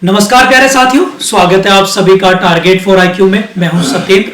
नमस्कार प्यारे साथियों, स्वागत है आप सभी का टारगेट फॉर आईक्यू में। मैं हूं सत्येंद्र।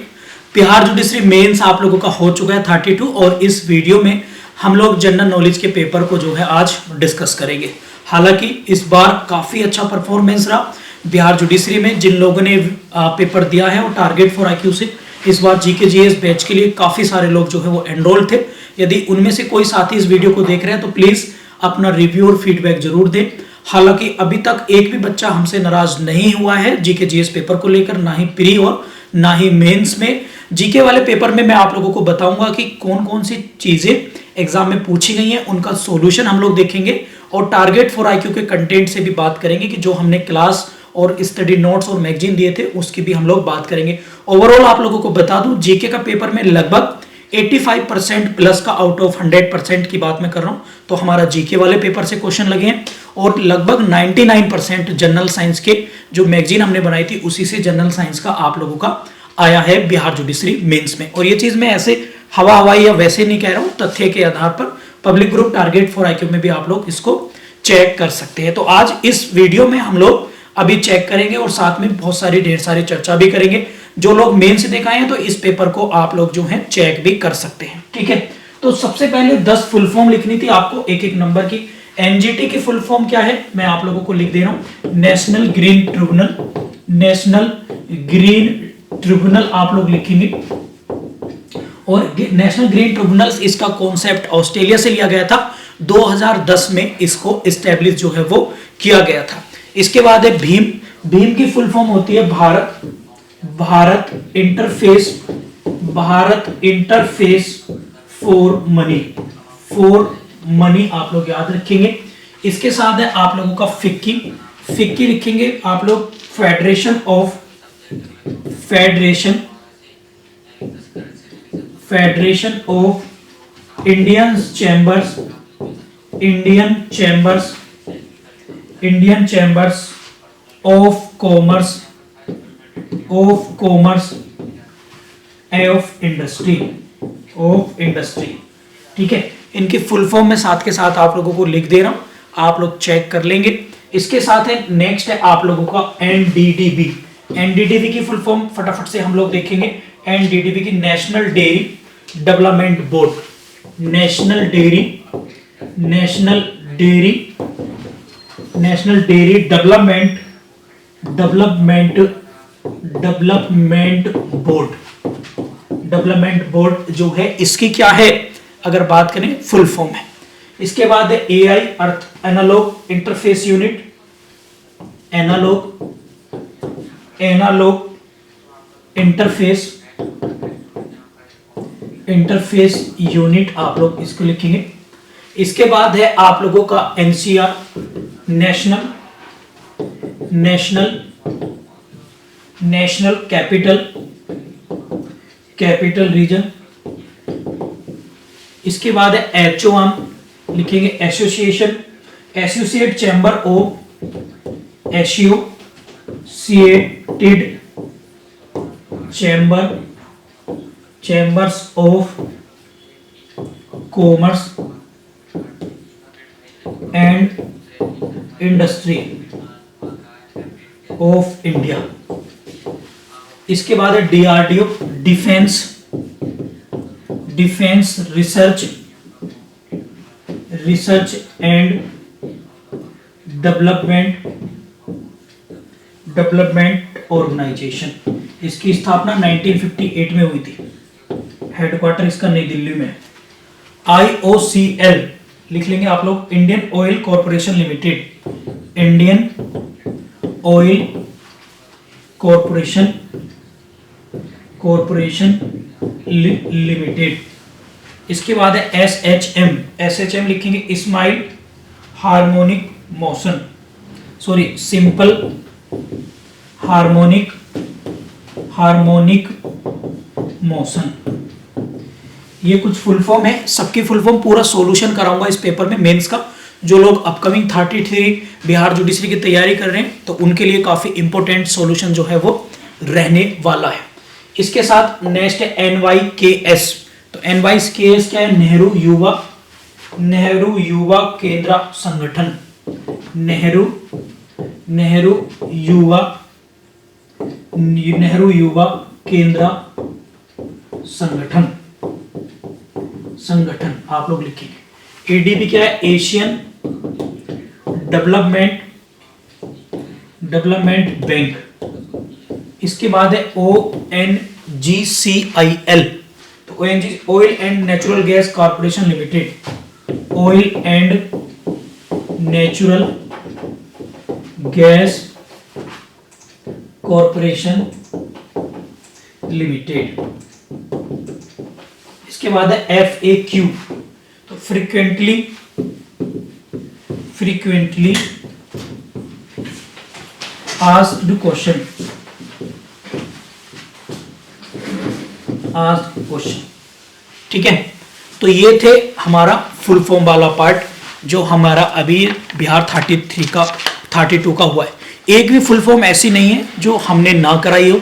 बिहार जुडिशरी मेंस आप लोगों का हो चुका है 32 और इस वीडियो में हम लोग जनरल नॉलेज के पेपर को जो है आज डिस्कस करेंगे। हालांकि इस बार काफी अच्छा परफॉर्मेंस रहा बिहार जुडिशरी में। जिन लोगों ने पेपर दिया है और टारगेट फॉर आईक्यू से इस बार जीके जीएस बैच के लिए काफी सारे लोग जो है वो एनरोल थे। यदि उनमें से कोई साथी इस वीडियो को देख रहे हैं तो प्लीज अपना रिव्यू और फीडबैक जरूर दें। हालांकि अभी तक एक भी बच्चा हमसे नाराज नहीं हुआ है जीके जीएस पेपर को लेकर, ना ही प्री और ना ही मेंस में। जीके वाले पेपर में मैं आप लोगों को बताऊंगा कि कौन कौन सी चीजें एग्जाम में पूछी गई हैं, उनका सॉल्यूशन हम लोग देखेंगे और टारगेट फॉर आईक्यू के कंटेंट से भी बात करेंगे कि जो हमने क्लास और स्टडी नोट्स और मैगजीन दिए थे उसकी भी हम लोग बात करेंगे। ओवरऑल आप लोगों को बता दूं, जीके का पेपर में लगभग 85% प्लस का आउट ऑफ 100% की बात मैं कर रहा हूं, तो हमारा जीके वाले पेपर से क्वेश्चन लगे हैं और लगभग 99% जनरल साइंस के जो मैगजीन हमने बनाई थी उसी से जनरल साइंस का आप लोगों का आया है बिहार जुडिशरी मेंस में। और ये चीज मैं ऐसे हवा हवाई या वैसे नहीं कह रहा हूं, तथ्य के आधार पर public group target for IQ में भी आप लोग इसको चेक कर सकते हैं। तो आज इस वीडियो में हम लोग अभी चेक करेंगे और साथ में बहुत सारी ढेर सारी चर्चा भी करेंगे। जो लोग मेन से देखा है तो इस पेपर को आप लोग जो है चेक भी कर सकते हैं, ठीक है। तो सबसे पहले 10 फुल फॉर्म लिखनी थी आपको एक एक नंबर की। एनजीटी की फुल फॉर्म क्या है मैं आप लोगों को लिख दे रहा हूं, national green tribunal. National green tribunal आप लोग लिखेंगे। और नेशनल ग्रीन ट्रिब्यूनल इसका कॉन्सेप्ट ऑस्ट्रेलिया से लिया गया था। 2010 में इसको एस्टेब्लिश जो है वो किया गया था। इसके बाद है भीम। भीम की फुल फॉर्म होती है भारत इंटरफेस फॉर मनी आप लोग याद रखेंगे। इसके साथ है आप लोगों का फिक्की लिखेंगे आप लोग, federation of Indian chambers of commerce of industry, ठीक है। इनकी फुल फॉर्म में साथ के साथ आप लोगों को लिख दे रहा हूं, आप लोग चेक कर लेंगे। इसके साथ है नेक्स्ट है आप लोगों का एनडीडीबी। एनडीडीबी की फुल फॉर्म फटाफट से हम लोग देखेंगे। एनडीडीबी की national dairy development board. National dairy development board जो है इसकी क्या है अगर बात करें फुल फॉर्म है। इसके बाद है AI earth analogue interface unit. Analogue interface unit आप लोग इसको लिखेंगे। इसके बाद है आप लोगों का एनसीआर नेशनल कैपिटल रीजन। इसके बाद है एचओएम लिखेंगे, associate chamber of chambers of commerce and industry of India. इसके बाद है DRDO defence research and development organisation. इसकी स्थापना 1958 में हुई थी। हेडक्वार्टर इसका नई दिल्ली में। आईओसीएल लिख लेंगे आप लोग, Indian oil corporation limited. Indian oil corporation limited. इसके बाद है एसएचएम लिखेंगे, smile harmonic motion, simple harmonic motion. ये कुछ फुल फॉर्म है, सबकी फुल फॉर्म पूरा सॉल्यूशन कराऊंगा इस पेपर में मेंस का। जो लोग अपकमिंग 33 बिहार जुडिशरी की तैयारी कर रहे हैं तो उनके लिए काफी इंपॉर्टेंट सॉल्यूशन जो है वो रहने वाला है। इसके साथ नेक्स्ट है NYKS। तो NYKS क्या है? नेहरू युवा केंद्र संगठन। नेहरू नेहरू युवा केंद्र संगठन आप लोग लिखेंगे। एडीबी क्या है? Asian development bank. इसके बाद है ONGCIL, तो oil and natural gas corporation limited, oil and natural gas corporation limited. इसके बाद है FAQ, तो फ्रीक्वेंटली आस्क्ड क्वेश्चन, ठीक है। तो ये थे हमारा फुल फॉर्म वाला पार्ट जो हमारा अभी बिहार 32 का हुआ है। एक भी फुल फॉर्म ऐसी नहीं है जो हमने ना कराई हो,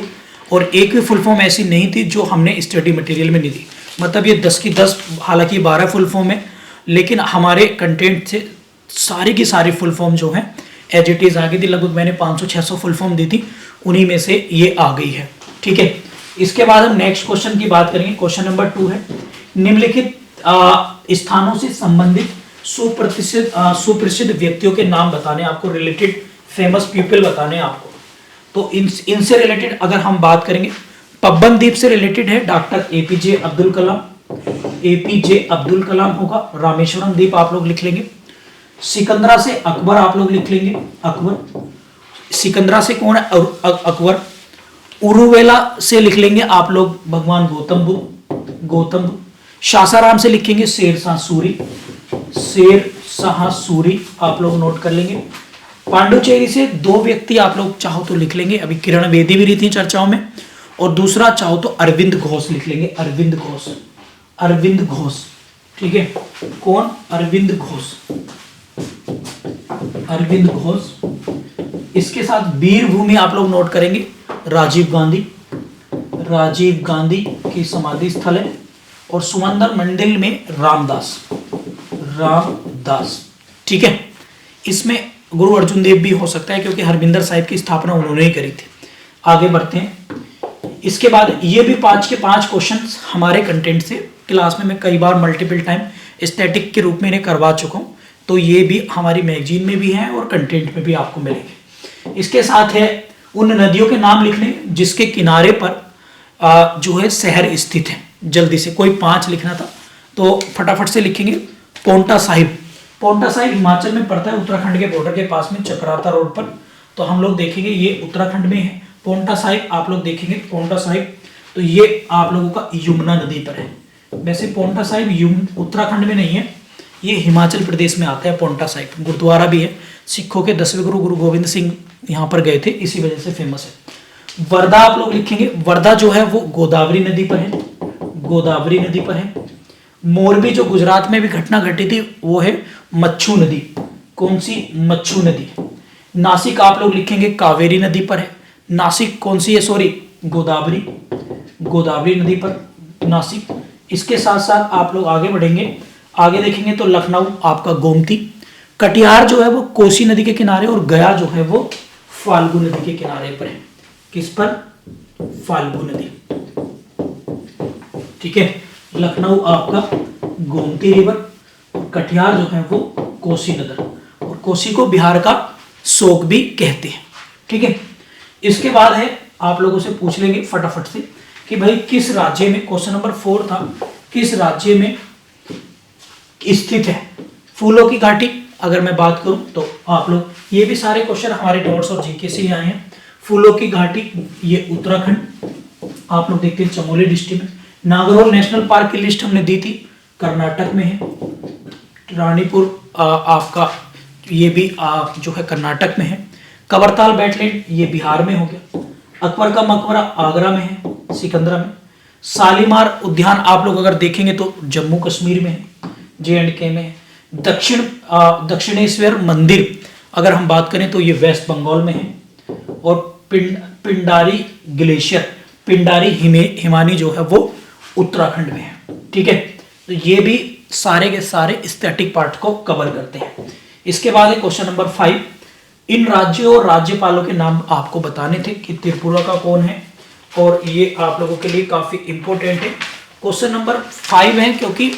और एक भी फुल फॉर्म ऐसी नहीं थी जो हमने स्टडी मटेरियल में नहीं दी। मतलब ये 10 की 10, हालांकि 12 फुल फॉर्म है, लेकिन हमारे कंटेंट से सारी की सारी फुल फॉर्म जो है एज इट इज आ गई थी। लगभग मैंने 500-600 फुल फॉर्म दी थी, उन्हीं में से ये आ गई है, ठीक है। इसके बाद हम नेक्स्ट क्वेश्चन की बात करेंगे। क्वेश्चन नंबर 2 है, निम्नलिखित स्थानों से संबंधित सुप्रसिद्ध व्यक्तियों के नाम बताने, आपको रिलेटेड फेमस पीपल बताने आपको। तो इनसे रिलेटेड अगर हम बात करेंगे, पब्बन द्वीप से रिलेटेड है डॉक्टर APJ अब्दुल कलाम होगा। रामेश्वरम द्वीप आप लोग लिख लेंगे। सिकंदरा से अकबर आप लोग लिख लेंगे, अकबर। सिकंदरा से कौन है? अकबर। उरुवेला से लिख लेंगे आप लोग भगवान गौतम बुद्ध। शासाराम से लिखेंगे शेर शाह सूरी आप लोग नोट कर लेंगे। पांडुचेरी से 2 व्यक्ति आप लोग चाहो तो लिख लेंगे, अभी किरण बेदी भी रही थी चर्चाओं में, और दूसरा चाहो तो अरविंद घोष लिख लेंगे, अरविंद घोष, ठीक है। कौन? अरविंद घोष। इसके साथ वीर भूमि आप लोग नोट करेंगे, राजीव गांधी की समाधि स्थल है, और सुमंदर मंदिर में रामदास, ठीक है। इसमें गुरु अर्जुन देव भी हो सकता है, क्योंकि हरमिंदर साहिब की स्थापना उन्होंने ही करी थी। आगे बढ़ते हैं। इसके बाद ये भी 5 के 5 क्वेश्चन हमारे कंटेंट से क्लास में मैं कई बार मल्टीपल टाइम स्टैटिक के रूप में इन्हें करवा चुका हूँ, तो ये भी हमारी मैगजीन में भी है और कंटेंट में भी आपको मिलेंगे। इसके साथ है उन नदियों के नाम लिखने जिसके किनारे पर जो है शहर स्थित है। जल्दी से कोई 5 लिखना था तो फटाफट से लिखेंगे। पोंटा साहिब हिमाचल में पड़ता है, उत्तराखंड के बॉर्डर के पास में, चक्राता रोड पर। तो हम लोग देखेंगे ये उत्तराखंड में है। पोंटा साहिब आप लोग देखेंगे, पोंटा साहिब तो ये आप लोगों का यमुना नदी पर है। वैसे पोंटा साहिब उत्तराखंड में नहीं है, ये हिमाचल प्रदेश में आता है। पोंटा साहिब गुरुद्वारा भी है, सिखों के 10वें गुरु गोविंद सिंह यहाँ पर गए थे, इसी वजह से फेमस है। वर्धा आप लोग लिखेंगे, वर्धा जो है वो गोदावरी नदी पर है। मोरबी जो गुजरात में भी घटना घटी थी वो है मच्छू नदी। कौन सी? मच्छू नदी। नासिक आप लोग लिखेंगे कावेरी नदी पर है। नासिक कौन सी है? सॉरी, गोदावरी नदी पर नासिक। इसके साथ साथ आप लोग आगे बढ़ेंगे, आगे देखेंगे तो लखनऊ आपका गोमती। कटिहार जो है वो कोसी नदी के किनारे, और गया जो है वो फाल्गु नदी के किनारे पर है। किस पर? फाल्गु नदी, ठीक है। लखनऊ आपका गोमती रिवर, और कटिहार जो है वो कोसी नदी, और कोसी को बिहार का शोक भी कहते हैं, ठीक है। इसके बाद है आप लोगों से पूछ लेंगे फटाफट से कि भाई किस राज्य में, क्वेश्चन नंबर 4 था, किस राज्य में स्थित है फूलों की घाटी। अगर मैं बात करूं तो आप लोग, ये भी सारे क्वेश्चन हमारे नोट्स और जीके से ही आए हैं। फूलों की घाटी ये उत्तराखंड, आप लोग देखते हैं चमोली डिस्ट्रिक्ट में। नागौर नेशनल पार्क की लिस्ट हमने दी थी, कर्नाटक में है। रानीपुर आपका ये भी जो है कर्नाटक में है। कवरताल वेटलैंड ये बिहार में हो गया। अकबर का मकबरा आगरा में है, सिकंदरा में। शालीमार उद्यान आप लोग अगर देखेंगे तो जम्मू कश्मीर में है, J&K में है। दक्षिणेश्वर मंदिर अगर हम बात करें तो ये वेस्ट बंगाल में है। और पिंडारी ग्लेशियर, पिंडारी हिमानी जो है वो उत्तराखंड में है, ठीक है। तो ये भी सारे के सारे स्टैटिक पार्ट को कवर करते हैं। इसके बाद है क्वेश्चन नंबर 5, इन राज्यों और राज्यपालों के नाम आपको बताने थे कि त्रिपुरा का कौन है, और ये आप लोगों के लिए काफी इंपॉर्टेंट है। क्वेश्चन नंबर 5 है, क्योंकि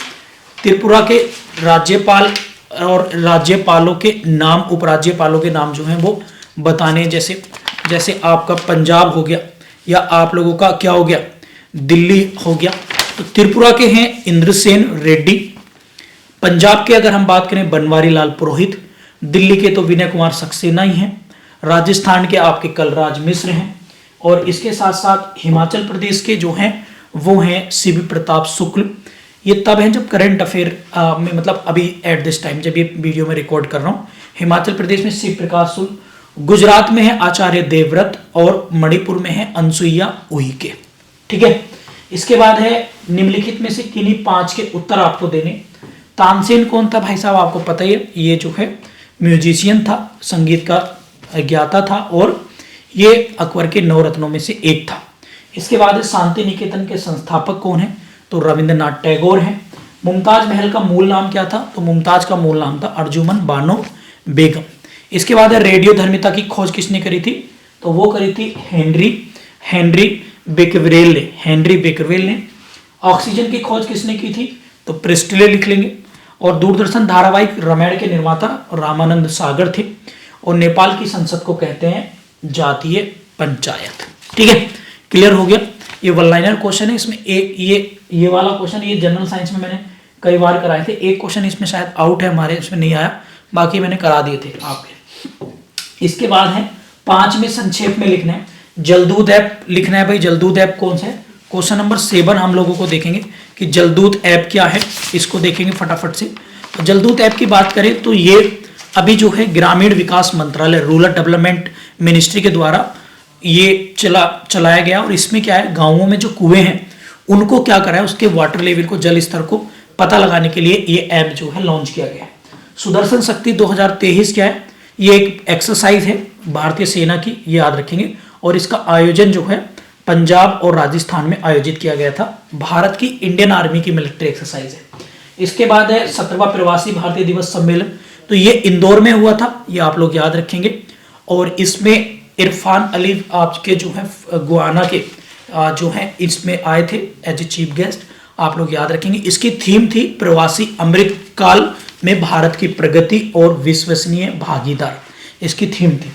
त्रिपुरा के राज्यपाल और राज्यपालों के नाम, उपराज्यपालों के नाम जो हैं वो बताने, जैसे आपका पंजाब हो गया, या आप लोगों का क्या हो गया, दिल्ली हो गया। तो त्रिपुरा के हैं इंद्रसेन रेड्डी, पंजाब के अगर हम बात करें बनवारी लाल पुरोहित, दिल्ली के तो विनय कुमार सक्सेना ही हैं, राजस्थान के आपके कलराज मिश्र हैं, और इसके साथ साथ हिमाचल प्रदेश के जो हैं वो हैं सीबी प्रताप शुक्ल। ये तब हैं जब करंट अफेयर में, मतलब अभी एट दिस टाइम जब ये वीडियो में रिकॉर्ड कर रहा हूँ, हिमाचल प्रदेश में शिव प्रकाश शुक्ल, गुजरात में है आचार्य देवव्रत, और मणिपुर में है अनसुईया उइके। ठीक है, इसके बाद है निम्नलिखित में से किन्हीं 5 के उत्तर आपको देने। तानसेन कौन था भाई साहब, आपको पता ही है, ये जो है म्यूजिशियन था, संगीत का ज्ञाता था, और ये अकबर के 9 रत्नों में से एक था। इसके बाद शांति निकेतन के संस्थापक कौन है, तो रविंद्रनाथ टैगोर हैं। मुमताज महल का मूल नाम क्या था, तो मुमताज का मूल नाम था अर्जुमन बानो बेगम। इसके बाद रेडियो धर्मिता की खोज किसने करी थी, तो वो करी थी हेनरी बेकरवेल ने। ऑक्सीजन की खोज किसने की थी, तो प्रिस्टले लिख लेंगे। और दूरदर्शन धारावाहिक रामायण के निर्माता रामानंद सागर थे। और नेपाल की संसद को कहते हैं जातीय पंचायत। ठीक है, क्लियर हो गया। ये वन लाइनर क्वेश्चन है, इसमें एक ये वाला क्वेश्चन ये जनरल साइंस में मैंने कई बार कराए थे। एक क्वेश्चन इसमें शायद आउट है हमारे, इसमें नहीं आया, बाकी मैंने करा दिए थे आपके। इसके बाद है 5 में संक्षेप में लिखना है। जलदूत ऐप लिखना है भाई। जलदूत ऐप कौन सा है, क्वेश्चन नंबर 7 हम लोगों को देखेंगे कि जलदूत ऐप क्या है, इसको देखेंगे फटाफट से। जलदूत ऐप की बात करें तो ये अभी जो है ग्रामीण विकास मंत्रालय, रूरल डेवलपमेंट मिनिस्ट्री के द्वारा ये चलाया गया। और इसमें क्या है, गांवों में जो कुएं हैं उनको क्या करा है, उसके वाटर लेवल को, जल स्तर को पता लगाने के लिए ये ऐप जो है लॉन्च किया गया है। सुदर्शन शक्ति 2023 क्या है, ये एक एक्सरसाइज है भारतीय सेना की, ये याद रखेंगे। और इसका आयोजन जो है पंजाब और राजस्थान में आयोजित किया गया था। भारत की इंडियन आर्मी की मिलिट्री एक्सरसाइज है। इसके बाद है 17वां प्रवासी भारतीय दिवस सम्मेलन, तो ये इंदौर में हुआ था, ये आप लोग याद रखेंगे। और इसमें इरफान अली आपके जो है गुआना के जो है इसमें आए थे एज ए चीफ गेस्ट, आप लोग याद रखेंगे। इसकी थीम थी प्रवासी अमृत काल में भारत की प्रगति और विश्वसनीय भागीदार, इसकी थीम थी।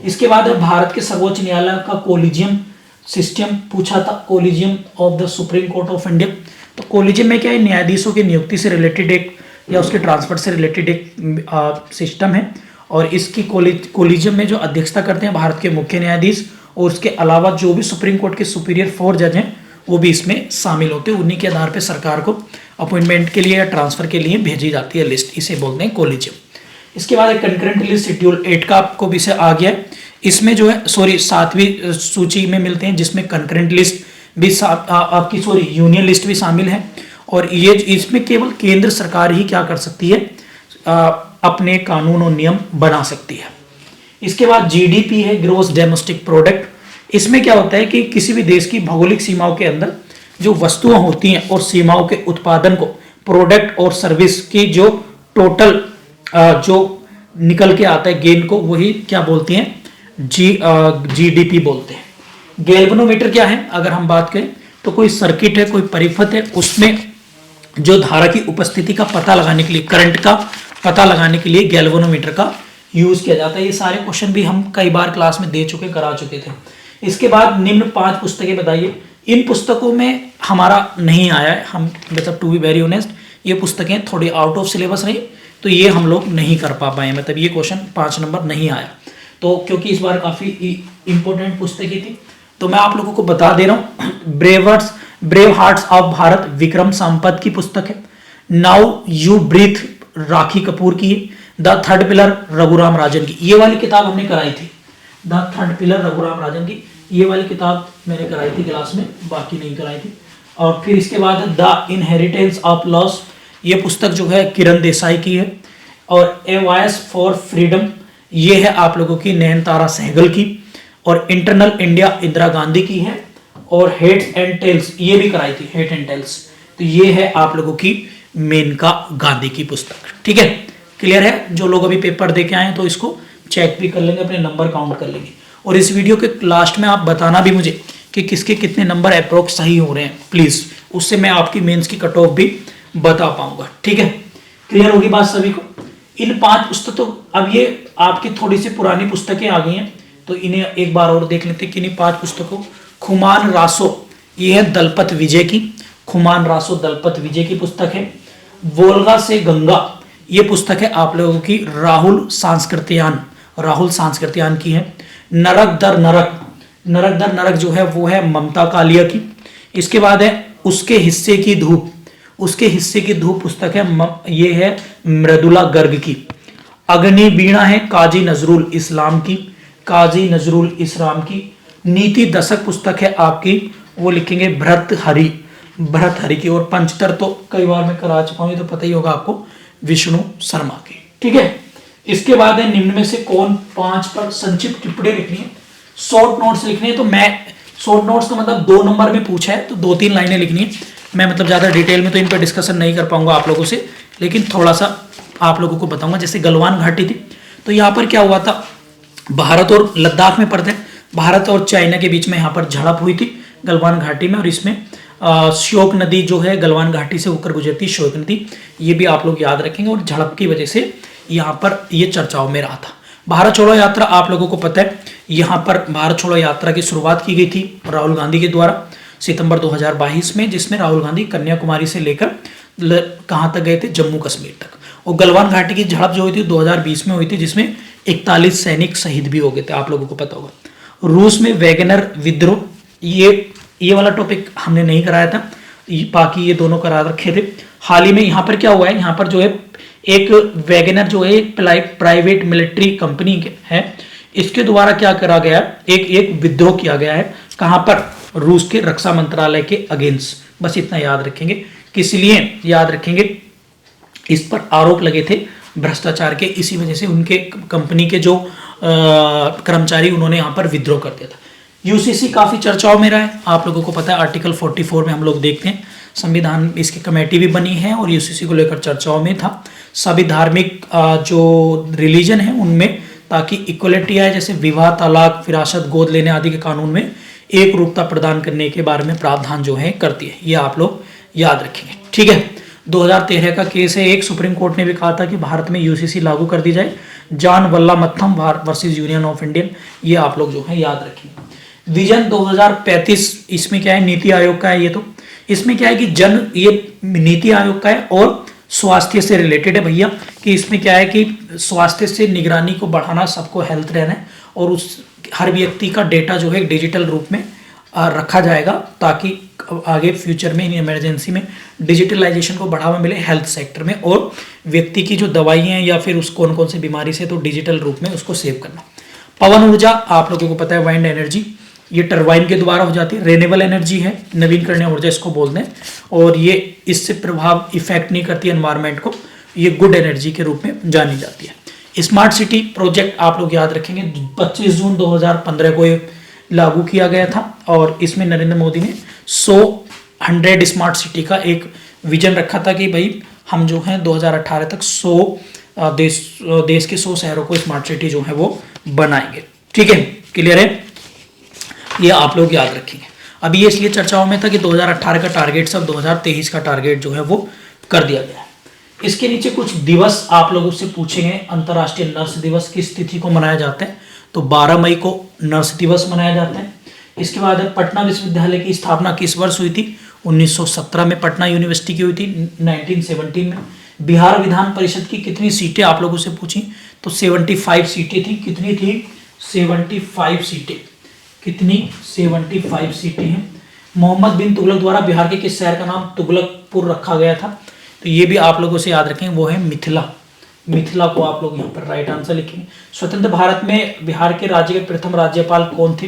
इसके बाद भारत के सर्वोच्च न्यायालय का कोलिजियम सिस्टम पूछा था, collegium of the supreme court of India. तो कोलिजियम में क्या है, न्यायाधीशों की नियुक्ति से रिलेटेड एक या उसके ट्रांसफर से रिलेटेड एक सिस्टम है। और इसकी कोलिजियम में जो अध्यक्षता करते हैं भारत के मुख्य न्यायाधीश, और उसके अलावा जो भी सुप्रीम कोर्ट के सुपीरियर 4 जज हैं वो भी इसमें शामिल होते हैं। उन्हीं के आधार पर सरकार को अपॉइंटमेंट के लिए या ट्रांसफर के लिए भेजी जाती है लिस्ट, इसे बोलते हैं कोलिजियम। इसके बाद कंकरेंट लिस्ट शेड्यूल 8 का आपको विषय आ गया। इसमें जो है 7वीं सूची में मिलते हैं, जिसमें कंकरेंट लिस्ट भी आपकी यूनियन लिस्ट भी शामिल है। और ये इसमें केवल केंद्र सरकार ही क्या कर सकती है, अपने कानून और नियम बना सकती है। इसके बाद जीडीपी है, ग्रोस डोमेस्टिक प्रोडक्ट। इसमें क्या होता है कि किसी भी देश की भौगोलिक सीमाओं के अंदर जो वस्तुएं होती हैं और सीमाओं के उत्पादन को, प्रोडक्ट और सर्विस की जो टोटल जो निकल के आता है गेन को, वही क्या बोलती हैं, जीडीपी बोलते हैं। गैल्वेनोमीटर क्या है, अगर हम बात करें तो कोई सर्किट है, कोई परिपथ है, उसमें जो धारा की उपस्थिति का पता लगाने के लिए, करंट का पता लगाने के लिए गैल्वेनोमीटर का यूज किया जाता है। ये सारे क्वेश्चन भी हम कई बार क्लास में करा चुके थे। इसके बाद निम्न 5 पुस्तकें बताइए। इन पुस्तकों में हमारा नहीं आया है, हम मतलब टू बी वेरी ऑनेस्ट, ये पुस्तकें थोड़ी आउट ऑफ सिलेबस रही, तो ये हम लोग नहीं कर पाए, मतलब ये क्वेश्चन 5 नंबर नहीं आया। तो क्योंकि इस बार काफी इंपॉर्टेंट पुस्तकें थी, तो मैं आप लोगों को बता दे रहा हूँ। Brave hearts of Bharat Vikram Sampath की पुस्तक है। Now you breathe Rakhi Kapoor की है। The third pillar Raghuram Rajan की, ये वाली किताब हमने कराई थी। The third pillar Raghuram Rajan की ये वाली किताब मैंने कराई थी क्लास में, बाकी नहीं कराई थी। और फिर इसके बाद द इनहेरिटेंस ऑफ लॉस, ये पुस्तक जो है किरण देसाई की है। और ए वॉइस फॉर फ्रीडम, ये है आप लोगों की नयनतारा सहगल की। और इंटरनल इंडिया इंदिरा गांधी की है। और हेड्स एंड टेल्स, ये भी कराई थी, हेड एंड टेल्स, तो ये है आप लोगों की मेनका गांधी की पुस्तक। ठीक है, क्लियर है। जो लोग अभी पेपर दे के आए हैं तो इसको चेक भी कर लेंगे, अपने नंबर काउंट कर लेंगे। और इस वीडियो के लास्ट में आप बताना भी मुझे कि किसके कितने नंबर अप्रोक्स सही हो रहे हैं प्लीज, उससे मैं आपकी मेंस की कट ऑफ भी बता पाऊंगा। ठीक है, क्लियर होगी बात सभी को। इन 5 पुस्तकों, अब ये आपकी थोड़ी सी पुरानी पुस्तकें आ गई हैं तो इन्हें एक बार और देख लेते हैं कि इन 5 पुस्तकों, खुमान रासो, ये है दलपत विजय की, खुमान रासो दलपत विजय की पुस्तक है। वोल्गा से गंगा, ये पुस्तक है आप लोगों की राहुल सांस्कृत्यान की है। नरक दर नरक जो है वो है ममता कालिया की। इसके बाद है उसके हिस्से की धूप पुस्तक है, ये है मृदुला गर्ग की। अग्नि वीणा है काजी नजरुल इस्लाम की। नीति दशक पुस्तक है आपकी, वो लिखेंगे भरत हरि की। और पंचतर तो कई बार मैं करा चुका हूं, तो पता ही होगा आपको, विष्णु शर्मा की। ठीक है, इसके बाद है निम्न में से कौन 5 पर संक्षिप्त टिप्पणी लिखनी है, शॉर्ट नोट्स लिखनी है। तो मैं शॉर्ट नोट्स का मतलब 2 नंबर में पूछा है तो 2-3 लाइनें लिखनी है। मैं मतलब ज्यादा डिटेल में तो इन पर डिस्कशन नहीं कर पाऊंगा आप लोगों से, लेकिन थोड़ा सा आप लोगों को बताऊंगा। जैसे गलवान घाटी थी, तो यहाँ पर क्या हुआ था, भारत और लद्दाख में पड़ते हैं, भारत और चाइना के बीच में यहाँ पर झड़प हुई थी गलवान घाटी में। और इसमें श्योक नदी जो है गलवान घाटी से होकर गुजरती, श्योक नदी, ये भी आप लोग याद रखेंगे। और झड़प की वजह से यहाँ पर ये चर्चाओं में रहा था। भारत छोड़ो यात्रा, आप लोगों को पता है, यहाँ पर भारत छोड़ो यात्रा की शुरुआत की गई थी राहुल गांधी के द्वारा सितंबर 2022 में, जिसमें राहुल गांधी कन्याकुमारी से लेकर कहाँ तक गए थे, जम्मू कश्मीर तक। और गलवान घाटी की झड़प जो हुई थी 2020 में हुई थी, जिसमें 41 सैनिक शहीद भी हो गए थे, आप लोगों को पता होगा। रूस में वैगनर विद्रोह, ये वाला टॉपिक हमने नहीं कराया था, बाकी ये दोनों करा रखे थे। हाल ही में यहाँ पर क्या हुआ है, यहाँ पर जो है एक वैगनर जो है एक प्राइवेट मिलिट्री कंपनी है, इसके द्वारा क्या करा गया, एक विद्रोह किया गया है। कहां पर, रूस के रक्षा मंत्रालय के अगेंस्ट। बस इतना याद रखेंगे। किस लिए याद रखेंगे, इस पर आरोप लगे थे भ्रष्टाचार के, इसी वजह से उनके कंपनी के जो कर्मचारी, उन्होंने यहाँ पर विद्रोह कर दिया था। यूसीसी काफी चर्चाओं में रहा है, आप लोगों को पता है, आर्टिकल 44 में हम लोग देखते हैं, संविधान इसकी कमेटी भी बनी है और यूसीसी को लेकर चर्चाओं में था। सभी धार्मिक जो रिलीजन है उनमें, ताकि इक्वलिटी आए, जैसे विवाह, तलाक, विरासत, गोद लेने आदि के कानून में एक रूपता प्रदान करने के बारे में प्रावधान जो है करती है, ये आप लोग याद रखेंगे। ठीक है, 2013 का केस है एक, सुप्रीम कोर्ट ने भी कहा था कि भारत में यूसीसी लागू कर दी जाए, John Vallamattom versus union of Indian, ये आप लोग जो है याद रखेंगे। विजन 2035, इसमें क्या है, नीति आयोग का है ये, तो इसमें क्या है कि ये नीति आयोग का है और स्वास्थ्य से रिलेटेड है भैया, कि इसमें क्या है कि स्वास्थ्य से निगरानी को बढ़ाना, सबको हेल्थ रहना है, और उस हर व्यक्ति का डेटा जो है डिजिटल रूप में रखा जाएगा, ताकि आगे फ्यूचर में, इमरजेंसी में डिजिटलाइजेशन को बढ़ावा मिले हेल्थ सेक्टर में, और व्यक्ति की जो दवाइयाँ हैं या फिर उस कौन कौन सी बीमारी से, तो डिजिटल रूप में उसको सेव करना। पवन ऊर्जा, आप लोगों को पता है, वाइंड एनर्जी, ये टरबाइन के द्वारा हो जाती है, रेन्यूएबल एनर्जी है, नवीनकरणीय ऊर्जा इसको बोलते हैं, और ये इससे प्रभाव इफेक्ट नहीं करती एनवायरनमेंट को, ये गुड एनर्जी के रूप में जानी जाती है। स्मार्ट सिटी प्रोजेक्ट आप लोग याद रखेंगे, 25 जून 2015 को ये लागू किया गया था, और इसमें नरेंद्र मोदी ने 100 स्मार्ट सिटी का एक विजन रखा था कि भाई हम जो है 2018 तक 100 देश के 100 शहरों को स्मार्ट सिटी जो है वो बनाएंगे। ठीक है, क्लियर है, ये आप लोग याद रखेंगे। अभी ये इसलिए चर्चाओं में था कि 2018 का टारगेट सब 2023 का टारगेट जो है वो कर दिया गया है। इसके नीचे कुछ दिवस आप लोगों से पूछेंगे। अंतर्राष्ट्रीय नर्स दिवस किस तिथि को मनाया जाता है, तो 12 मई को नर्स दिवस मनाया जाता है। इसके बाद पटना विश्वविद्यालय की स्थापना किस वर्ष हुई थी, 1917 में पटना यूनिवर्सिटी की हुई थी, 1917 में। बिहार विधान परिषद की कितनी सीटें आप लोगों से पूछी, तो 75 सीटें थी। कितनी थी, 75 सीटें। कितनी, 75 सीटें हैं। मोहम्मद बिन तुगलक द्वारा बिहार के किस शहर का नाम तुगलकपुर रखा गया था, तो ये भी आप लोगों से याद रखेंगे, वो है मिथिला। मिथिला को आप लोग यहाँ पर राइट आंसर लिखेंगे। स्वतंत्र भारत में बिहार के राज्य के प्रथम राज्यपाल कौन थे,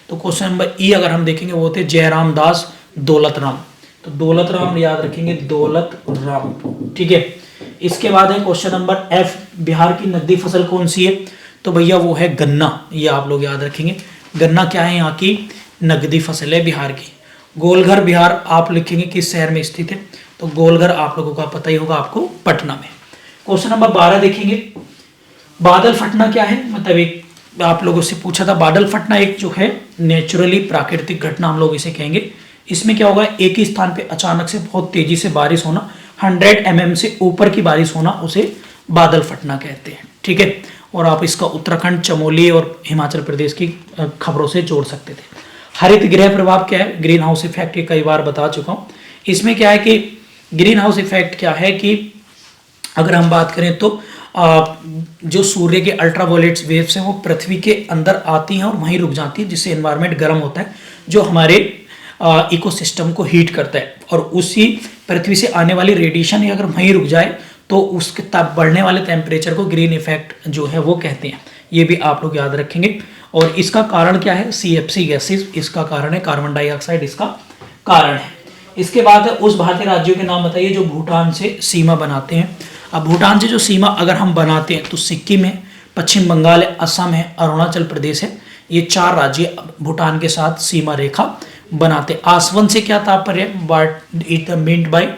तो क्वेश्चन नंबर ई अगर हम देखेंगे वो थे जयराम दास दौलत राम, तो दौलत राम याद रखेंगे, दौलत राम। ठीक है, इसके बाद है क्वेश्चन नंबर एफ, बिहार की नकदी फसल कौन सी है, तो भैया वो है गन्ना, ये आप लोग याद रखेंगे। गन्ना क्या है, यहाँ की नकदी फसल है बिहार की। गोलघर बिहार आप लिखेंगे किस शहर में स्थित है, तो गोलघर आप लोगों का पता ही होगा आपको, पटना में। क्वेश्चन नंबर 12 देखेंगे, बादल फटना क्या है, मतलब एक आप लोगों से पूछा था, बादल फटना एक जो है नेचुरली प्राकृतिक घटना हम लोग इसे कहेंगे। इसमें क्या होगा, एक ही स्थान पे अचानक से बहुत तेजी से बारिश होना, 100 mm से ऊपर की बारिश होना, उसे बादल फटना कहते हैं। ठीक है, और आप इसका उत्तराखंड, चमोली और हिमाचल प्रदेश की खबरों से जोड़ सकते थे। हरित गृह प्रभाव क्या है, ग्रीन हाउस इफेक्ट, ये कई बार बता चुका हूं। इसमें क्या है कि ग्रीन हाउस इफेक्ट क्या है कि अगर हम बात करें तो जो सूर्य के अल्ट्रावायलेट वेव्स हैं वो पृथ्वी के अंदर आती हैं और वहीं रुक जाती है, जिससे एनवायरनमेंट गर्म होता है, जो हमारे इकोसिस्टम को हीट करता है। और उसी पृथ्वी से आने वाली रेडिएशन अगर वहीं रुक जाए तो उसके बढ़ने वाले टेम्परेचर को ग्रीन इफेक्ट जो है वो कहते हैं। ये भी आप लोग याद रखेंगे। और इसका कारण क्या है, CFC गैसेस इसका कारण है, कार्बन डाइऑक्साइड इसका कारण है। इसके बाद उस भारतीय राज्यों के नाम बताइए जो भूटान से सीमा बनाते हैं। अब भूटान से जो सीमा अगर हम बनाते हैं तो सिक्किम है, पश्चिम बंगाल है, असम है, अरुणाचल प्रदेश है। ये 4 राज्य भूटान के साथ सीमा रेखा बनाते। आसवन से क्या तात्पर्य, बट इट मीन्ड बाय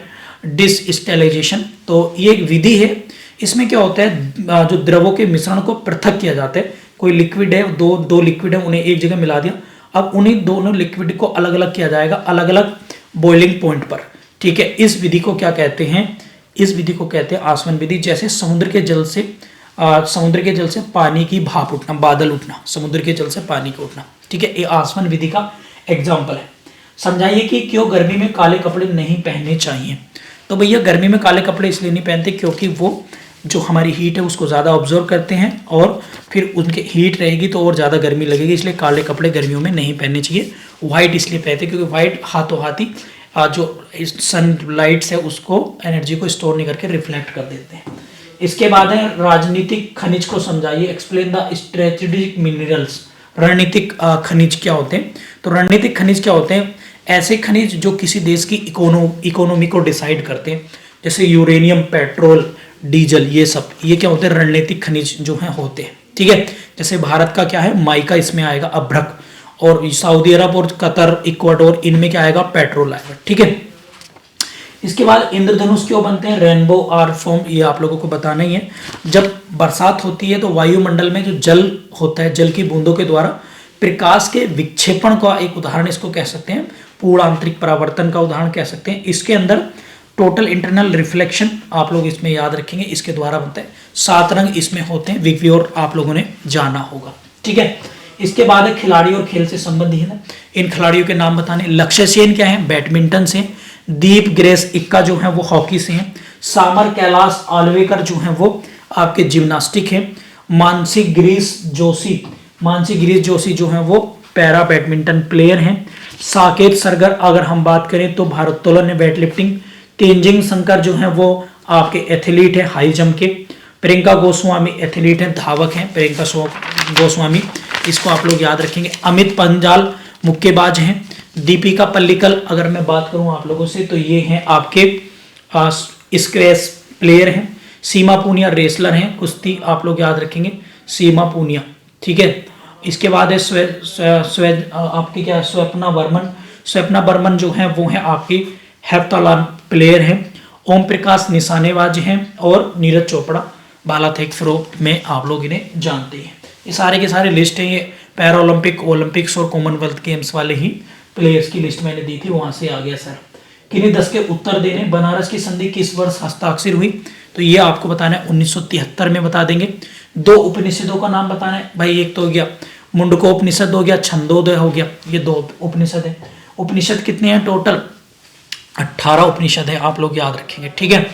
डिसस्टेलाइजेशन। तो ये एक विधि है, इसमें क्या होता है, जो द्रवों के मिश्रण को पृथक किया जाता है। कोई लिक्विड है, दो लिक्विड है, उन्हें एक जगह मिला दिया, अब उन्हीं दोनों लिक्विड को अलग अलग किया जाएगा, अलग अलग बॉइलिंग पॉइंट पर। ठीक है, इस विधि को क्या कहते हैं, इस विधि को कहते हैं आसवन विधि। जैसे समुद्र के जल से पानी की भाप उठना, बादल उठना, समुद्र के जल से पानी का उठना। ठीक है, ये आसवन विधि का एग्जाम्पल है। समझाइए कि क्यों गर्मी में काले कपड़े नहीं पहनने चाहिए। तो भैया गर्मी में काले कपड़े इसलिए नहीं पहनते क्योंकि वो जो हमारी हीट है उसको ज़्यादा ऑब्जर्व करते हैं और फिर उनके हीट रहेगी तो और ज़्यादा गर्मी लगेगी, इसलिए काले कपड़े गर्मियों में नहीं पहनने चाहिए। वाइट इसलिए पहनते हैं क्योंकि वाइट हाथों हाथी जो सनलाइट्स है उसको, एनर्जी को स्टोर नहीं करके रिफ्लेक्ट कर देते हैं। इसके बाद है राजनीतिक खनिज को समझाइए, एक्सप्लेन द स्ट्रेटेजिक मिनरल्स। रणनीतिक खनिज क्या होते हैं, तो रणनीतिक खनिज क्या होते हैं, ऐसे खनिज जो किसी देश की इकोनॉमी को डिसाइड करते हैं, जैसे यूरेनियम, पेट्रोल, डीजल, ये सब, ये क्या होते हैं, रणनीतिक खनिज जो है होते हैं। ठीक है, जैसे भारत का क्या है, माइका इसमें आएगा, अभ्रक, और सऊदी अरब और कतर, इक्वाडोर, इनमें क्या आएगा, पेट्रोल आएगा। ठीक है, इसके बाद इंद्रधनुष क्यों बनते हैं, रेनबो आर फॉर्म, ये आप लोगों को बताना ही है। जब बरसात होती है तो वायुमंडल में जो जल होता है, जल की बूंदों के द्वारा प्रकाश के विक्षेपण का एक उदाहरण इसको कह सकते हैं, पूर्ण आंतरिक परावर्तन का उदाहरण कह सकते हैं। इसके अंदर टोटल इंटरनल रिफ्लेक्शन आप लोग इसमें याद रखेंगे, इसके द्वारा बनता है। 7 रंग इसमें होते हैं, विग्योर आप लोगों ने जाना होगा। ठीक है, इसके बाद खिलाड़ी और खेल से संबंधित है, इन खिलाड़ियों के नाम बताने। लक्ष्य सेन क्या है, बैडमिंटन से। दीप ग्रेस इक्का जो है वो हॉकी से हैं। सामर कैलाश आलवेकर जो है वो आपके जिम्नास्टिक है। मानसी गिरीश जोशी जो है वो पैरा बैडमिंटन प्लेयर हैं। साकेत सरगर अगर हम बात करें तो भारोत्तोलन है, वेट लिफ्टिंग। तेंजिंग शंकर जो है वो आपके एथलीट है, हाई जंप के। प्रियंका गोस्वामी एथलीट हैं, धावक हैं, प्रियंका गोस्वामी, इसको आप लोग याद रखेंगे। अमित पंजाल मुक्केबाज हैं। दीपिका पल्लिकल अगर मैं बात करूं आप लोगों से तो ये हैं आपके स्क्वैश प्लेयर हैं। सीमा पूनिया रेसलर हैं, कुश्ती आप लोग याद रखेंगे, सीमा पूनिया। ठीक है, इसके बाद है आपकी क्या, स्वप्ना बर्मन जो है वो है आपकी हेप्ताथलॉन प्लेयर हैं। ओम प्रकाश निशानेबाज हैं और नीरज चोपड़ा भाला फेंक थ्रो में आप लोग इन्हें जानते हैं। ये सारे के सारे लिस्ट हैं, ये पैरा ओलंपिक्स और कॉमनवेल्थ गेम्स वाले ही प्लेयर्स की लिस्ट मैंने दी थी, वहां से आ गया सर। किन्हीं 10 के उत्तर देने। बनारस की संधि किस वर्ष हस्ताक्षर हुई, तो ये आपको बताना है 1973 में बता देंगे। 2 उपनिषदों का नाम बताना है भाई, एक तो हो गया मुंडकोपनिषद हो गया, छंदोदय हो गया, ये 2 उपनिषद है। उपनिषद कितने हैं टोटल, 18 उपनिषद है, आप लोग याद रखेंगे। ठीक है,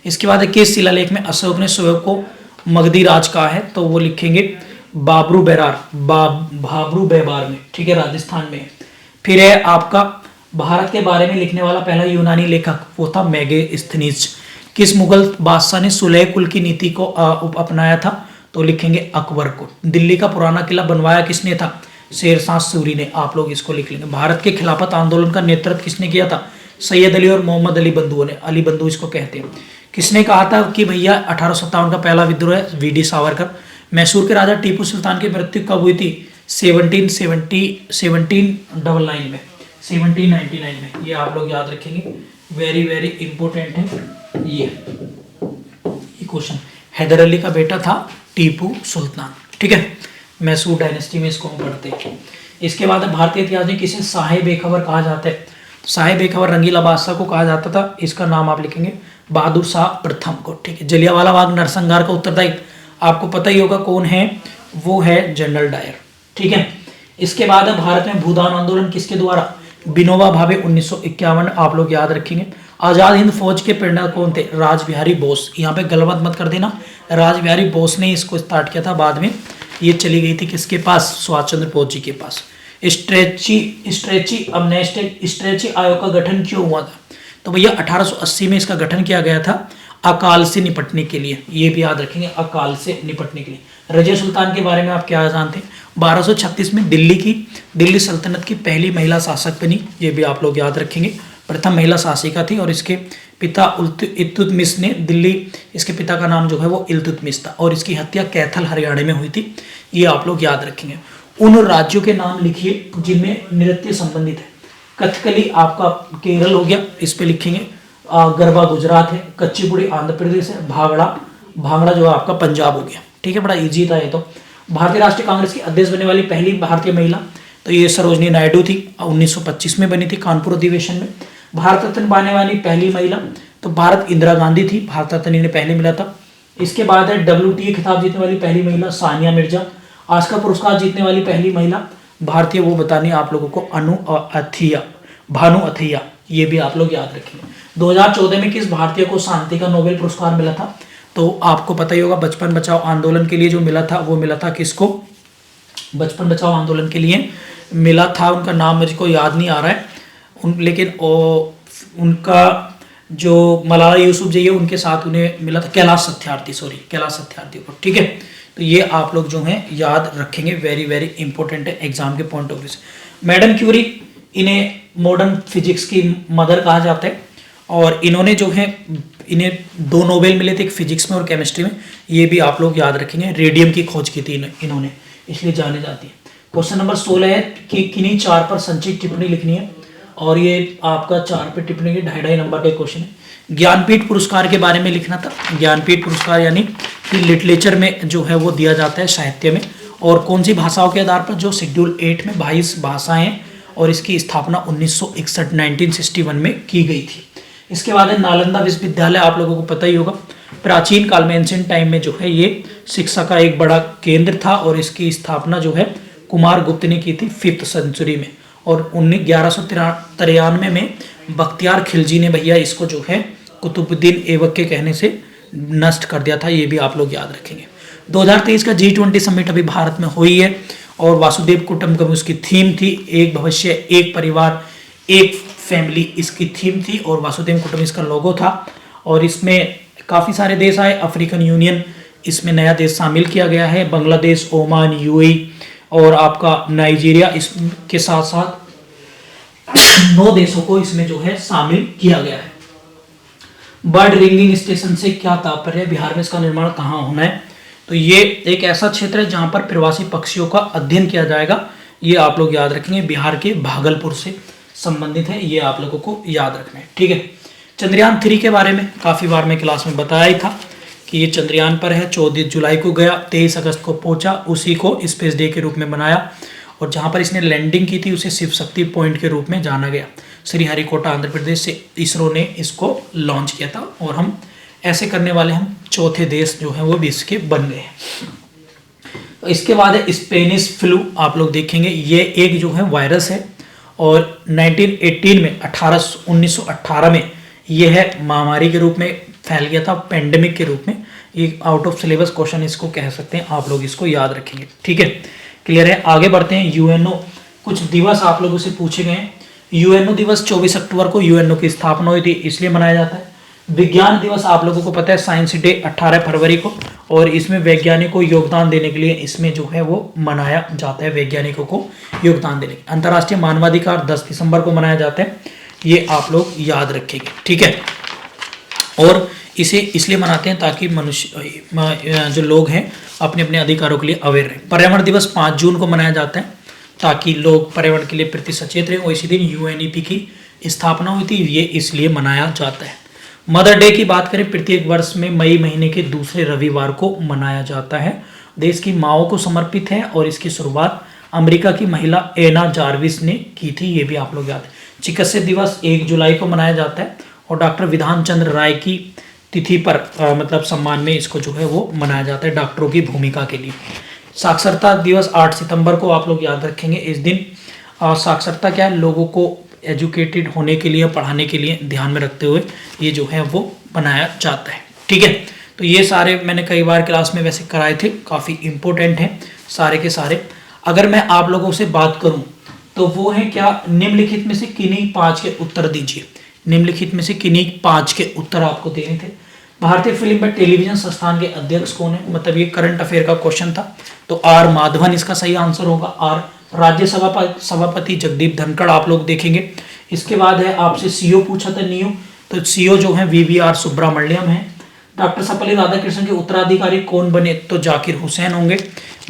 इसके बाद किस शिलालेख में अशोक ने स्वयं को मगधी राज कहा है, तो वो लिखेंगे भाबरू बेबार में। ठीक है, राजस्थान में। फिर है आपका भारत के बारे में लिखने वाला पहला यूनानी लेखक, वो था मेगास्थनीज। किस मुगल बादशाह ने सुलह कुल की नीति को अपनाया था, तो लिखेंगे अकबर को। दिल्ली का पुराना किला बनवाया किसने था, शेरशाह सूरी ने, आप लोग इसको लिख लेंगे। भारत के खिलाफत आंदोलन का नेतृत्व किसने किया था, सैयद अली और मोहम्मद अली बंधुओं ने, अली बंधु इसको कहते हैं। किसने कहा था कि भैया 1857 का पहला विद्रोह है, वीडी सावरकर। मैसूर के राजा टीपू सुल्तान की मृत्यु कब हुई थी, 1799 में, 1799 में, ये आप लोग याद रखेंगे, वेरी वेरी इंपॉर्टेंट है ये क्वेश्चन। हैदर अली का बेटा था टीपू सुल्तान। ठीक है, मैसूर डायनेस्टी में इसको हम पढ़ते हैं। इसके बाद भारतीय इतिहास में किसे साहे बेखबर कहा जाता है? साहे बेखबर रंगीला बादशाह को कहा जाता था। इसका नाम आप लिखेंगे बहादुर शाह प्रथम को। ठीक है, जलियांवाला बाग नरसंहार का उत्तरदायी आपको पता ही होगा कौन है, वो है जनरल डायर। ठीक है, इसके बाद भारत में भूदान आंदोलन किसके द्वारा? विनोबा भावे 1951 आप लोग याद रखेंगे। आजाद हिंद फौज के प्रेरणा कौन थे? राजबिहारी बोस। यहाँ पे गलत मत कर देना, राजबिहारी बोस ने इसको स्टार्ट किया था, बाद में ये चली गई थी किसके पास? सुभाष चंद्र बोस जी के पास। स्ट्रेची आयोग का गठन क्यों हुआ था? तो भैया 1880 में इसका गठन किया गया था अकाल से निपटने के लिए। ये भी याद रखेंगे, अकाल से निपटने के लिए। रजिया सुल्तान के बारे में आप क्या जानते हैं? 1236 में दिल्ली सल्तनत की पहली महिला शासक बनी। ये भी आप लोग याद रखेंगे, प्रथम महिला शासिका थी। और इसके पिता इल्तुतमिश ने इसके पिता का नाम जो है वो इल्तुतमिश था, और इसकी हत्या कैथल हरियाणा में हुई थी। ये आप लोग याद रखेंगे। उन राज्यों के नाम लिखिए जिनमें नृत्य संबंधित है। कथकली आपका केरल हो गया, इस पे लिखेंगे। गरबा गुजरात है, कच्चीपुड़ी आंध्र प्रदेश है, भांगड़ा जो है आपका पंजाब हो गया। ठीक है, बड़ा इजी था ये तो। भारतीय राष्ट्रीय कांग्रेस की अध्यक्ष बनने वाली पहली भारतीय महिला, तो ये सरोजनी नायडू थी, 1925 में बनी थी कानपुर अधिवेशन में। भारत रत्न पाने वाली पहली महिला, तो भारत इंदिरा गांधी थी, भारत रत्न इन्हें पहले मिला था। इसके बाद है WTA खिताब जीतने वाली पहली महिला सानिया मिर्जा। ऑस्कर पुरस्कार जीतने वाली पहली महिला भारतीय, वो बतानी आप लोगों को भानु अथैया। ये भी आप लोग याद रखेंगे। 2014 में किस भारतीय को शांति का नोबेल पुरस्कार मिला था? तो आपको पता ही होगा, बचपन बचाओ आंदोलन के लिए जो मिला था, वो मिला था किसको? बचपन बचाओ आंदोलन के लिए मिला था, उनका नाम मुझको याद नहीं आ रहा है, लेकिन उनका जो मलाला यूसुफजई है उनके साथ उन्हें मिला था कैलाश सत्यार्थी को। ठीक है, तो ये आप लोग जो हैं याद रखेंगे, वेरी वेरी इंपॉर्टेंट है एग्जाम के पॉइंट ऑफ व्यू से। मैडम क्यूरी, इन्हें मॉडर्न फिजिक्स की मदर कहा जाता है, और इन्होंने जो है इन्हें 2 नोबेल मिले थे, एक फिजिक्स में और केमिस्ट्री में। ये भी आप लोग याद रखेंगे। रेडियम की खोज की थी इन्होंने, इसलिए जाने जाती है। क्वेश्चन नंबर 16 है कि किन्हीं 4 पर संक्षिप्त टिप्पणी लिखनी है, और ये आपका 4 पे टिप्पणी के 2.5 नंबर का क्वेश्चन है। ज्ञानपीठ पुरस्कार के बारे में लिखना था। ज्ञानपीठ पुरस्कार यानी कि लिटरेचर में जो है वो दिया जाता है, साहित्य में। और कौन सी भाषाओं के आधार पर? जो शेड्यूल 8 में 22 भाषाएं हैं, और इसकी स्थापना 1961 में की गई थी। इसके बाद है नालंदा विश्वविद्यालय, आप लोगों को पता ही होगा, प्राचीन काल में एंशिएंट टाइम में जो है ये शिक्षा का एक बड़ा केंद्र था, और इसकी स्थापना जो है कुमार गुप्त ने की थी 5th सेंचुरी में। और 1193 में बख्तियार खिलजी ने भैया इसको जो है कुतुबुद्दीन ऐबक के कहने से नष्ट कर दिया था। ये भी आप लोग याद रखेंगे। 2023 का G20 समिट अभी भारत में हुई है, और वासुदेव कुटुंबकम उसकी थीम थी। एक भविष्य, एक परिवार, एक फैमिली इसकी थीम थी, और वासुदेव कुटुंब इसका लोगो था। और इसमें काफ़ी सारे देश आए। अफ्रीकन यूनियन इसमें नया देश शामिल किया गया है, बांग्लादेश, ओमान, UAE और आपका नाइजीरिया। इसके साथ साथ 9 देशों को इसमें जो है शामिल किया गया है। बर्ड रिंगिंग स्टेशन से क्या तात्पर्य है? बिहार में इसका निर्माण कहाँ होना है? तो ये एक ऐसा क्षेत्र है जहां पर प्रवासी पक्षियों का अध्ययन किया जाएगा। ये आप लोग याद रखेंगे, बिहार के भागलपुर से संबंधित है, ये आप लोगों को याद रखना है। ठीक है, चंद्रयान 3 के बारे में काफ़ी बार मैं क्लास में बताया ही था कि ये चंद्रयान पर है। 14 जुलाई को गया, 23 अगस्त को पहुंचा, उसी को स्पेस डे के रूप में मनाया। और जहां पर इसने लैंडिंग की थी उसे शिव शक्ति पॉइंट के रूप में जाना गया। श्रीहरिकोटा आंध्र प्रदेश से इसरो ने इसको लॉन्च किया था, और हम ऐसे करने वाले हम 4थे देश जो है वो विश्व के बन गए हैं। इसके बाद है स्पेनिश फ्लू, आप लोग देखेंगे ये एक जो है वायरस है, और 1918 में ये है महामारी के रूप में फैल गया था, पेंडेमिक के रूप में। ये आउट ऑफ सिलेबस क्वेश्चन इसको कह सकते हैं, आप लोग इसको याद रखेंगे। ठीक है, क्लियर है। आगे बढ़ते हैं। UNO, कुछ दिवस आप लोगों से पूछे गए हैं। UNO दिवस 24 अक्टूबर को UNO की स्थापना हुई थी, इसलिए मनाया जाता है। विज्ञान दिवस आप लोगों को पता है, साइंस डे 18 फरवरी को, और इसमें वैज्ञानिकों को योगदान देने के लिए इसमें जो है वो मनाया जाता है, वैज्ञानिकों को योगदान देने के। अंतर्राष्ट्रीय मानवाधिकार 10 दिसंबर को मनाया जाता है, ये आप लोग याद रखेंगे। ठीक है, और इसे इसलिए मनाते हैं ताकि मनुष्य जो लोग हैं अपने अपने अधिकारों के लिए अवेयर रहें। पर्यावरण दिवस 5 जून को मनाया जाता है ताकि लोग पर्यावरण के लिए प्रति सचेत रहें, और इसी दिन UNEP की स्थापना हुई थी, ये इसलिए मनाया जाता है। मदर डे की बात करें, प्रत्येक वर्ष में मई महीने के दूसरे रविवार को मनाया जाता है। देश की माओं को समर्पित है और इसकी शुरुआत अमेरिका की महिला एना जार्विस ने की थी, ये भी आप लोग याद है। चिकित्सा दिवस 1 जुलाई को मनाया जाता है और डॉक्टर विधान चंद्र राय की तिथि पर मतलब सम्मान में इसको जो है वो मनाया जाता है, डॉक्टरों की भूमिका के लिए। साक्षरता दिवस 8 सितंबर को आप लोग याद रखेंगे। इस दिन साक्षरता क्या है, लोगों को एजुकेटेड होने के लिए, पढ़ाने के लिए ध्यान में रखते हुए ये जो है वो बनाया जाता है। ठीक है, तो ये सारे मैंने कई बार क्लास में वैसे कराए थे, काफ़ी इंपॉर्टेंट हैं सारे के सारे। अगर मैं आप लोगों से बात करूं तो वो है क्या, निम्नलिखित में से किन्हीं 5 के उत्तर दीजिए। निम्नलिखित में से किन्हीं 5 के उत्तर आपको देने थे। भारतीय फिल्म व टेलीविजन संस्थान के अध्यक्ष कौन है, मतलब ये करंट अफेयर का क्वेश्चन था, तो आर माधवन इसका सही आंसर होगा। आर राज्यसभा सभापति जगदीप धनखड़ आप लोग देखेंगे। इसके बाद है आपसे सीओ पूछा था, नियो, तो सीओ जो है वीवीआर सुब्रमण्यम है। डॉक्टर सर्वपल्ली राधाकृष्णन के उत्तराधिकारी कौन बने, तो जाकिर हुसैन होंगे।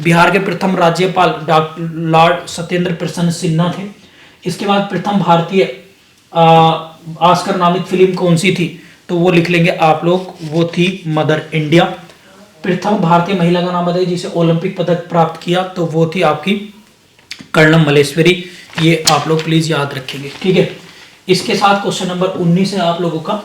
बिहार के प्रथम राज्यपाल डॉक्टर लॉर्ड सत्येंद्र प्रसन्न सिन्हा थे। इसके बाद प्रथम भारतीय ऑस्कर नामित फिल्म कौन सी थी, तो वो लिख लेंगे आप लोग, वो थी मदर इंडिया। प्रथम भारतीय महिला का नाम बताइए जिसे ओलंपिक पदक प्राप्त किया, तो वो थी आपकी कर्णम मल्लेश्वरी। ये आप लोग प्लीज याद रखेंगे। ठीक है, इसके साथ क्वेश्चन नंबर 19 है आप लोगों का,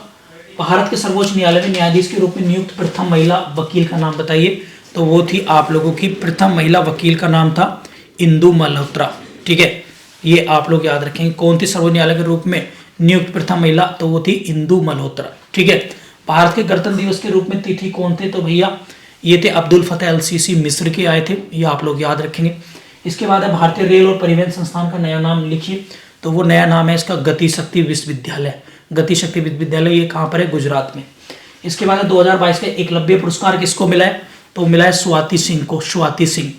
भारत के सर्वोच्च न्यायालय में न्यायाधीश के रूप में नियुक्त प्रथम महिला वकील का नाम बताइए, तो वो थी आप लोगों की प्रथम महिला वकील का नाम था इंदु मल्होत्रा। ठीक है, ये आप लोग याद रखेंगे। कौन थी सर्वोच्च न्यायालय के रूप में नियुक्त प्रथम महिला, तो वो थी इंदु मल्होत्रा। ठीक है, भारत के गणतंत्र दिवस के रूप में तिथि कौन थे, तो भैया ये थे अब्दुल फतेह अल सीसी मिस्र के आए थे, ये आप लोग याद रखेंगे। इसके बाद है भारतीय रेल और परिवहन संस्थान का नया नाम लिखिए, तो वो नया नाम है इसका गति शक्ति विश्वविद्यालय। गति शक्ति विश्वविद्यालय ये कहाँ पर है, गुजरात में। इसके बाद 2022 का एकलव्य पुरस्कार किसको मिला है, तो मिला है स्वाति सिंह को, स्वाति सिंह।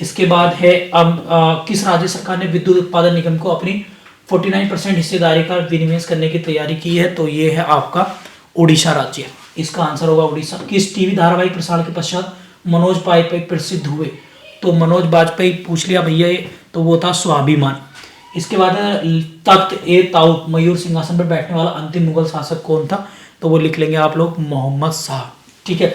इसके बाद है अब किस राज्य सरकार ने विद्युत उत्पादन निगम को अपनी 49% हिस्सेदारी का विनिवेश करने की तैयारी की है, तो ये है आपका उड़ीसा राज्य। इसका आंसर होगा उड़ीसा। किस टीवी धारावाहिक प्रसारण के पश्चात मनोज वाजपेयी प्रसिद्ध हुए, तो मनोज वाजपेयी पूछ लिया भैया ये, तो वो था स्वाभिमान। इसके बाद तख्त ए ताउत मयूर सिंहासन पर बैठने वाला अंतिम मुगल शासक कौन था, तो वो लिख लेंगे आप लोग मोहम्मद शाह। ठीक है,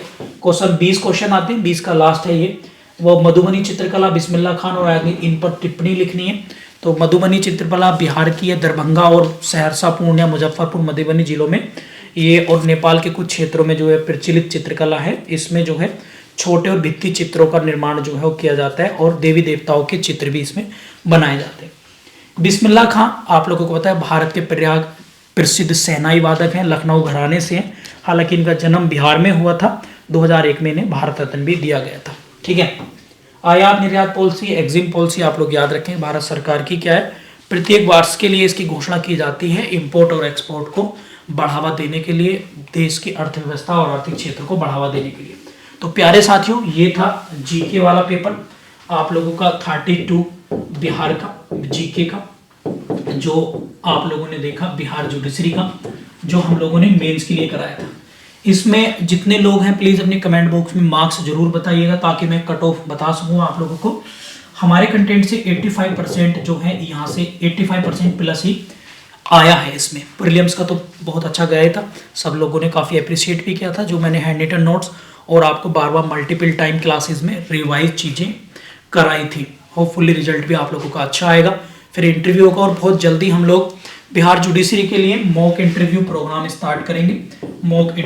क्वेश्चन 20 क्वेश्चन आते हैं, 20 का लास्ट है ये। वो मधुबनी चित्रकला बिस्मिल्लाह खान और आदमी, इन पर टिप्पणी लिखनी है। तो मधुबनी चित्रकला बिहार की है, दरभंगा और सहरसा, पूर्णिया, मुजफ्फरपुर, मधुबनी जिलों में ये, और नेपाल के कुछ क्षेत्रों में जो है प्रचलित चित्रकला है। इसमें जो है छोटे और भित्ति चित्रों का निर्माण जो है वो किया जाता है और देवी देवताओं के चित्र भी इसमें बनाए जाते हैं। बिस्मिल्लाह खां आप लोगों को पता है भारत के प्रयाग प्रसिद्ध सेनाई वादक हैं, लखनऊ घराने से हैं। हालांकि इनका जन्म बिहार में हुआ था। 2001 में इन्हें भारत रत्न भी दिया गया था। ठीक है, आयात निर्यात पॉलिसी, एग्जिम पॉलिसी आप लोग याद रखें, भारत सरकार की क्या है, प्रत्येक वर्ष के लिए इसकी घोषणा की जाती है इंपोर्ट और एक्सपोर्ट को बढ़ावा देने के लिए, देश की अर्थव्यवस्था और आर्थिक क्षेत्र को बढ़ावा देने के लिए। तो प्यारे साथियों, ये था जीके वाला पेपर आप लोगों का 32 बिहार का जीके का, जो आप लोगों ने देखा बिहार जुडिशरी का, जो हम लोगों ने मेंस के लिए कराया था। इसमें जितने लोग हैं प्लीज अपने कमेंट बॉक्स में मार्क्स जरूर बताइएगा, ताकि मैं कट ऑफ बता सकूं आप लोगों को। हमारे कंटेंट से 85% जो है यहाँ से 85% प्लस ही आया है। इसमें प्रीलिम्स का तो बहुत अच्छा गया था, सब लोगों ने काफ़ी अप्रिशिएट भी किया था जो मैंने हैंड रिटन नोट्स और आपको बार बार मल्टीपल टाइम क्लासेस में रिवाइज चीज़ें कराई थी। होपफुली रिजल्ट भी आप लोगों का अच्छा आएगा। फिर इंटरव्यू होगा और बहुत जल्दी हम लोग बिहार जुडिशरी के लिए मॉक इंटरव्यू प्रोग्राम स्टार्ट करेंगे। मॉक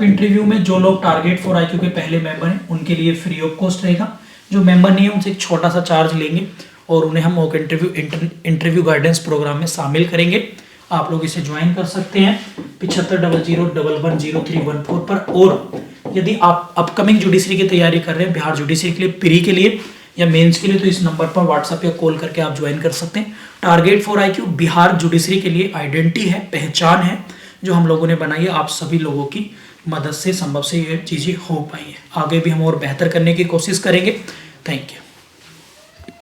इंटरव्यू में जो लोग टारगेट फॉर IQ के पहले मेंबर हैं उनके लिए फ्री ऑफ कॉस्ट रहेगा। जो मेंबर नहीं है उनसे एक छोटा सा चार्ज लेंगे और उन्हें हम मॉक इंटरव्यू गाइडेंस प्रोग्राम में शामिल करेंगे। आप लोग इसे ज्वाइन कर सकते हैं 7500110314 पर। और यदि आप अपकमिंग जुडिशरी की तैयारी कर रहे हैं बिहार जुडिशरी के लिए, प्री के लिए या मेंस के लिए, तो इस नंबर पर व्हाट्सएप या कॉल करके आप ज्वाइन कर सकते हैं। Target for IQ Bihar judiciary के लिए आइडेंटिटी है, पहचान है जो हम लोगों ने बनाई है। आप सभी लोगों की मदद से संभव से ये चीज़ें हो पाई है। आगे भी हम और बेहतर करने की कोशिश करेंगे। Thank you.